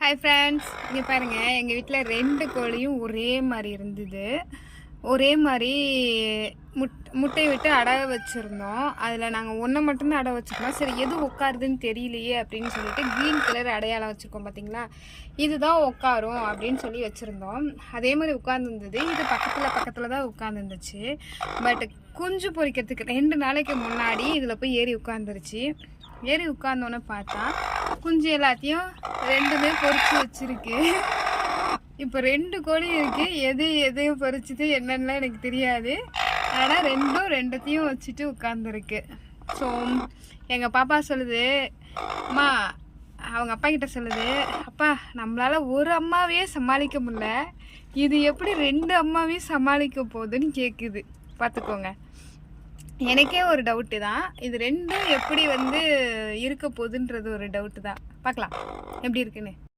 Hi friends, இங்கே பாருங்கள், எங்கள் வீட்டில் 2 கோழியும் ஒரே மாதிரி இருந்தது. ஒரே மாதிரி முட்டை விட்டு அடை வச்சுருந்தோம். அதில் நாங்கள் ஒன்றை மட்டும்தான் அடை வச்சுருந்தோம். சரி, எது உட்காருதுன்னு தெரியலையே அப்படின்னு சொல்லிட்டு க்ரீன் கலர் அடையாளம் வச்சுருக்கோம் பார்த்தீங்களா, இதுதான் உட்காரும் அப்படின்னு சொல்லி வச்சுருந்தோம். அதே மாதிரி உட்காந்துருந்தது. இது பக்கத்தில் தான் உட்காந்துருந்துச்சு. பட் குஞ்சு பொரிக்கிறதுக்கு 2 நாளைக்கு முன்னாடி இதில் போய் ஏறி உட்காந்துருச்சு. ஏறி உட்கார்ந்தோன்னே பார்த்தா குஞ்சு எல்லாத்தையும் 2மே பொரிச்சு வச்சிருக்கு. இப்போ 2 கோழி இருக்கு. எதையும் பொரிச்சுது என்னன்னா எனக்கு தெரியாது. ஆனால் 2த்தையும் வச்சுட்டு உட்காந்துருக்கு. ஸோ எங்கள் பாப்பா சொல்லுது, அம்மா, அவங்க அப்பா கிட்ட சொல்லுது, அப்பா நம்மளால ஒரு அம்மாவையே சமாளிக்க முடியல, இது எப்படி 2 அம்மாவையும் சமாளிக்க போகுதுன்னு கேட்குது. பார்த்துக்கோங்க. எனக்கே ஒரு டவுட்டு தான், இது 2 எப்படி இருக்க போகுதுன்றது ஒரு டவுட்டு தான். பார்க்கலாம் எப்படி இருக்குன்னு.